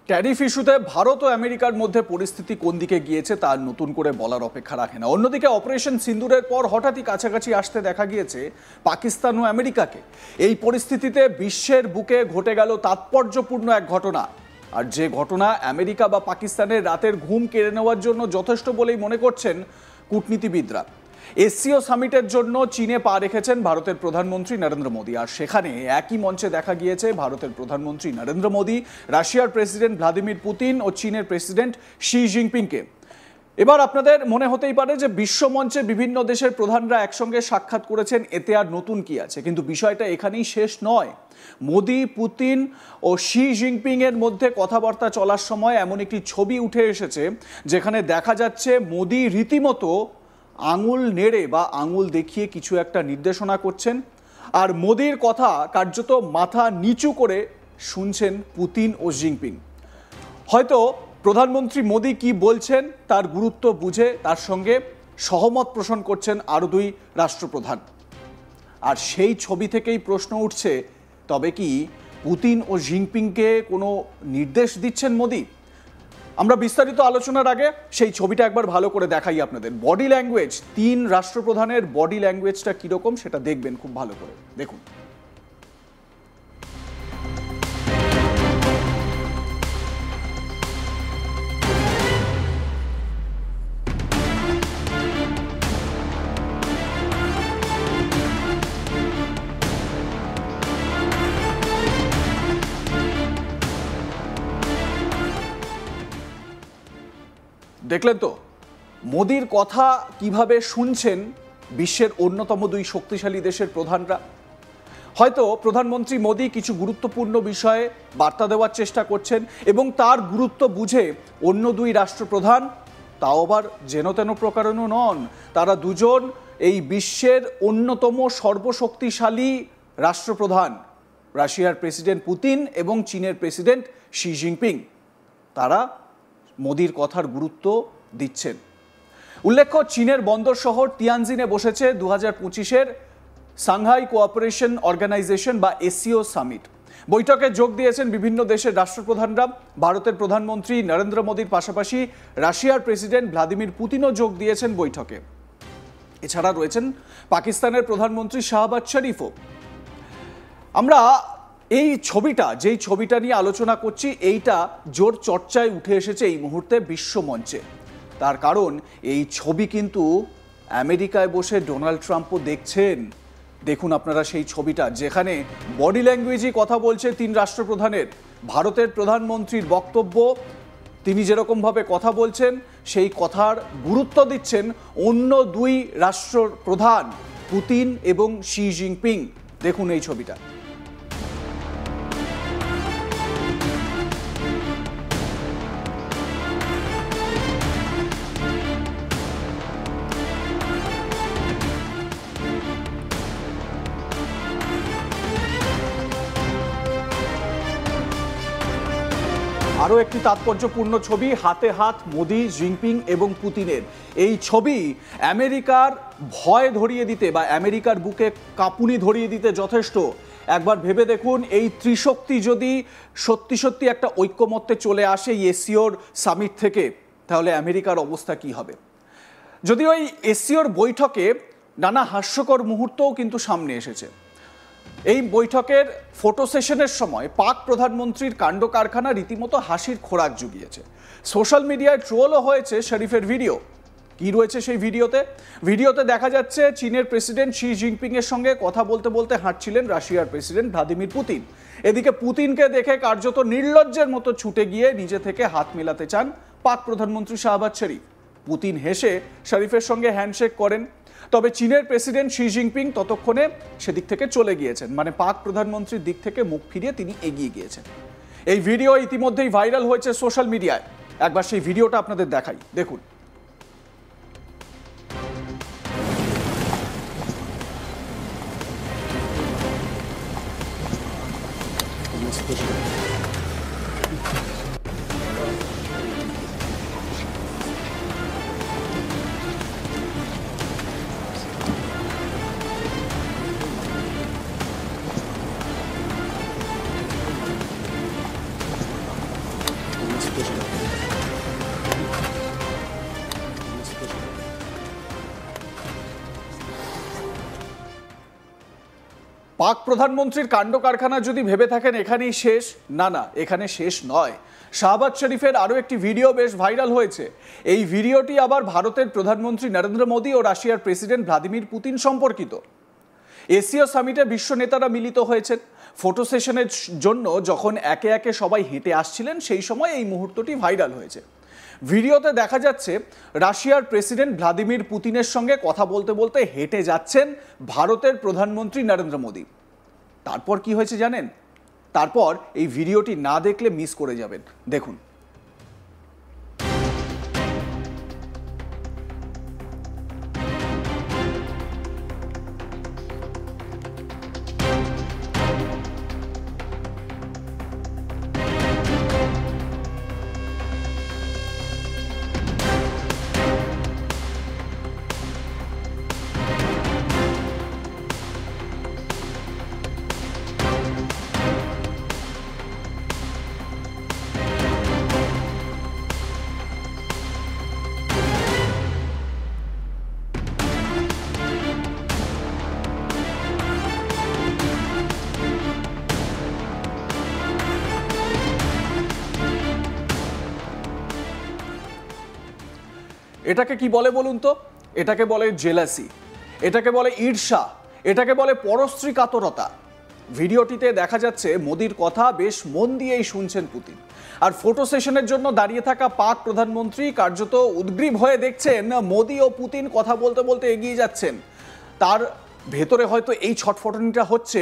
Tariff ইস্যুতে ভারত ও আমেরিকার মধ্যে পরিস্থিতি কোন দিকে গিয়েছে তা নতুন করে বলার অপেক্ষা রাখে না। অন্যদিকে অপারেশন সিন্দুরের পর হঠাৎই কাছাকাছি আসতে দেখা গিয়েছে পাকিস্তান ও আমেরিকাকে। এই পরিস্থিতিতে বিশ্বের বুকে ঘটে গেল তাৎপর্যপূর্ণ এক ঘটনা, আর যে ঘটনা আমেরিকা বা পাকিস্তানের রাতের ঘুম কেড়ে নেওয়ার জন্য যথেষ্ট বলেই মনে করছেন কূটনীতিবিদরা। এসসিও সামিটের জন্য চীনে পা রেখেছেন ভারতের প্রধানমন্ত্রী নরেন্দ্র মোদী, আর সেখানে একই মঞ্চে দেখা গিয়েছে ভারতের প্রধানমন্ত্রী নরেন্দ্র মোদী, রাশিয়ার প্রেসিডেন্ট ভ্লাদিমির পুতিন ও চীনের প্রেসিডেন্ট শি জিনপিংকে। এবার আপনাদের মনে হতেই পারে যে বিশ্বমঞ্চে বিভিন্ন দেশের প্রধানরা একসঙ্গে সাক্ষাৎ করেছেন, এতে আর নতুন কি আছে। কিন্তু বিষয়টা এখানেই শেষ নয়। মোদী, পুতিন ও শি জিনপিং এর মধ্যে কথাবার্তা চলার সময় এমন একটি ছবি উঠে এসেছে যেখানে দেখা যাচ্ছে মোদী রীতিমতো আঙুল নেড়ে বা আঙুল দেখিয়ে কিছু একটা নির্দেশনা করছেন, আর মোদির কথা কার্যত মাথা নিচু করে শুনছেন পুতিন ও জিনপিং। হয়তো প্রধানমন্ত্রী মোদী কি বলছেন তার গুরুত্ব বুঝে তার সঙ্গে সহমত পোষণ করছেন আরও দুই রাষ্ট্রপ্রধান। আর সেই ছবি থেকেই প্রশ্ন উঠছে, তবে কি পুতিন ও জিনপিংকে কোনো নির্দেশ দিচ্ছেন মোদী? আমরা বিস্তারিত আলোচনার আগে সেই ছবিটা একবার ভালো করে দেখাই আপনাদের। বডি ল্যাঙ্গুয়েজ, তিন রাষ্ট্রপ্রধানের বডি ল্যাঙ্গুয়েজটা কীরকম সেটা দেখবেন খুব ভালো করে। দেখুন, দেখলেন তো মোদির কথা কিভাবে শুনছেন বিশ্বের অন্যতম দুই শক্তিশালী দেশের প্রধানরা। হয়তো প্রধানমন্ত্রী মোদী কিছু গুরুত্বপূর্ণ বিষয়ে বার্তা দেওয়ার চেষ্টা করছেন এবং তার গুরুত্ব বুঝে অন্য দুই রাষ্ট্রপ্রধান, তাও আবার যেনতেন প্রকারেণও নন, তারা দুজন এই বিশ্বের অন্যতম সর্বশক্তিশালী রাষ্ট্রপ্রধান, রাশিয়ার প্রেসিডেন্ট পুতিন এবং চীনের প্রেসিডেন্ট শি জিনপিং, তারা মোদির কথার গুরুত্ব দিচ্ছেন। উল্লেখ্য, চীনের বন্দর শহর তিয়ানজিনে বসেছে 2025-এর সাংহাই কোঅপারেশন অর্গানাইজেশন বা এসসিও সামিট। বৈঠকে যোগ দিয়েছেন বিভিন্ন দেশের রাষ্ট্রপ্রধানরা। ভারতের প্রধানমন্ত্রী নরেন্দ্র মোদীর পাশাপাশি রাশিয়ার প্রেসিডেন্ট ভ্লাদিমির পুতিনও যোগ দিয়েছেন বৈঠকে। এছাড়া রয়েছেন পাকিস্তানের প্রধানমন্ত্রী শাহবাজ শরীফও। আমরা এই ছবিটা, যেই ছবিটা নিয়ে আলোচনা করছি, এইটা জোর চর্চায় উঠে এসেছে এই মুহূর্তে বিশ্বমঞ্চে। তার কারণ এই ছবি কিন্তু আমেরিকায় বসে ডোনাল্ড ট্রাম্পও দেখছেন। দেখুন আপনারা সেই ছবিটা, যেখানে বডি ল্যাঙ্গুয়েজই কথা বলছে তিন রাষ্ট্রপ্রধানের। ভারতের প্রধানমন্ত্রীর বক্তব্য, তিনি যেরকমভাবে কথা বলছেন সেই কথার গুরুত্ব দিচ্ছেন অন্য দুই রাষ্ট্রপ্রধান পুতিন এবং শি জিনপিং। দেখুন এই ছবিটা। আরও একটি তাৎপর্যপূর্ণ ছবি, হাতে হাত মোদি, জিনপিং এবং পুতিনের। এই ছবি আমেরিকার ভয় ধরিয়ে দিতে বা আমেরিকার বুকে কাঁপুনি ধরিয়ে দিতে যথেষ্ট। একবার ভেবে দেখুন, এই ত্রিশক্তি যদি সত্যি সত্যি একটা ঐক্যমত্যে চলে আসে এসসিওর সামিট থেকে, তাহলে আমেরিকার অবস্থা কি হবে। যদিও এই এসসিওর বৈঠকে নানা হাস্যকর মুহূর্তও কিন্তু সামনে এসেছে। এই বৈঠকের ফটো সেশনের সময় পাক প্রধানমন্ত্রীর কাণ্ড কারখানা রীতিমতো হাসির খোরাক জুগিয়েছে। সোশ্যাল মিডিয়ায় ট্রোলও হয়েছে শরীফের ভিডিও। কি রয়েছে সেই ভিডিওতে দেখা যাচ্ছে চীনের প্রেসিডেন্ট শি জিনপিং এর সঙ্গে কথা বলতে বলতে হাঁটছিলেন রাশিয়ার প্রেসিডেন্ট ভ্লাদিমির পুতিন। এদিকে পুতিনকে দেখে কার্যত নির্লজ্জের মতো ছুটে গিয়ে নিজে থেকে হাত মেলাতে চান পাক প্রধানমন্ত্রী শাহবাজ শরীফ। পুতিন হেসে শরীফের সঙ্গে হ্যান্ডশেক করেন। তবে চীনের প্রেসিডেন্ট শি জিনপিং ততক্ষণে সেদিক থেকে চলে গিয়েছেন, মানে পাক প্রধানমন্ত্রীর দিক থেকে মুখ ফিরিয়ে তিনি এগিয়ে গিয়েছেন। এই ভিডিও ইতিমধ্যেই ভাইরাল হয়েছে সোশ্যাল মিডিয়ায়। একবার সেই ভিডিওটা আপনাদের দেখাই, দেখুন। পাক প্রধানমন্ত্রীর কাণ্ড কারখানা যদি ভেবে থাকেন এখানেই শেষ, না না, এখানে শেষ নয়। শাহবাজ শরীফের আরও একটি ভিডিও বেশ ভাইরাল হয়েছে। এই ভিডিওটি আবার ভারতের প্রধানমন্ত্রী নরেন্দ্র মোদী ও রাশিয়ার প্রেসিডেন্ট ভ্লাদিমির পুতিন সম্পর্কিত। এশীয় সামিটে বিশ্ব নেতারা মিলিত হয়েছেন। ফটো সেশনের জন্য যখন একে একে সবাই হেঁটে আসছিলেন সেই সময় এই মুহূর্তটি ভাইরাল হয়েছে। ভিডিওতে দেখা যাচ্ছে রাশিয়ার প্রেসিডেন্ট ভ্লাদিমির পুতিনের সঙ্গে কথা বলতে বলতে হেঁটে যাচ্ছেন ভারতের প্রধানমন্ত্রী নরেন্দ্র মোদী। তারপর কি হয়েছে জানেন? তারপর এই ভিডিওটি না দেখলে মিস করে যাবেন। দেখুন। এটাকে কি বলে বলুন তো? এটাকে বলে জেলাসি, এটাকে বলে ঈর্ষা, এটাকে বলে পরশ্রী কাতরতা। ভিডিওটিতে দেখা যাচ্ছে মোদির কথা বেশ মন দিয়েই শুনছেন পুতিন, আর ফটো সেশনের জন্য দাঁড়িয়ে থাকা পাক প্রধানমন্ত্রী কার্যত উদ্গ্রীব হয়ে দেখছেন মোদি ও পুতিন কথা বলতে বলতে এগিয়ে যাচ্ছেন। তার ভেতরে হয়তো এই ছটফটানিটা হচ্ছে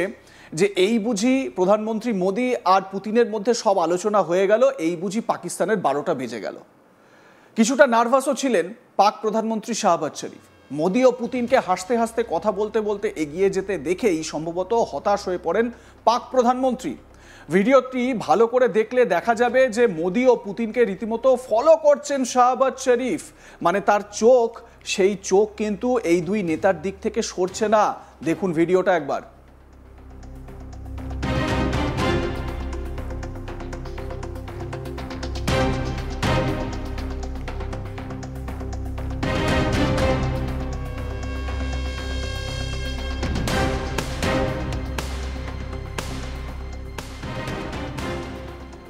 যে এই বুঝি প্রধানমন্ত্রী মোদি আর পুতিনের মধ্যে সব আলোচনা হয়ে গেল, এই বুঝি পাকিস্তানের 12টা বেজে গেল। কিছুটা নার্ভাসও ছিলেন পাক প্রধানমন্ত্রী শাহবাজ শরীফ। মোদি ও পুতিনকে হাসতে হাসতে কথা বলতে বলতে এগিয়ে যেতে দেখেই সম্ভবত হতাশ হয়ে পড়েন পাক প্রধানমন্ত্রী। ভিডিওটি ভালো করে দেখলে দেখা যাবে যে মোদি ও পুতিনকে রীতিমতো ফলো করছেন শাহবাজ শরীফ। মানে তার চোখ, সেই চোখ কিন্তু এই দুই নেতার দিক থেকে সরছে না। দেখুন ভিডিওটা একবার।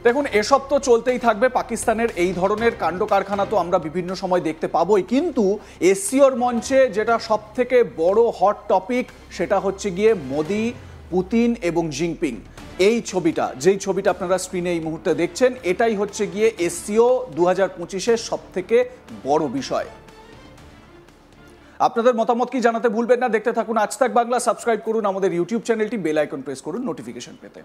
দেখুন, এসব তো চলতেই থাকবে। পাকিস্তানের এই ধরনের কাণ্ড কারখানা তো আমরা বিভিন্ন সময় দেখতে পাবোই, কিন্তু এশীয়র মঞ্চে যেটা সব থেকে বড় হট টপিক সেটা হচ্ছে গিয়ে মোদি, পুতিন এবং জিনপিং। এই ছবিটা, যেই ছবিটা আপনারা স্ক্রিনে এই মুহূর্তে দেখছেন, এটাই হচ্ছে গিয়ে এশীয় 2025-এর সব থেকে বড় বিষয়। আপনাদের মতামত কি জানাতে ভুলবেন না। দেখতে থাকুন আজ তাক বাংলা। সাবস্ক্রাইব করুন আমাদের ইউটিউব চ্যানেলটি, বেল আইকন প্রেস করুন নোটিফিকেশন পেতে।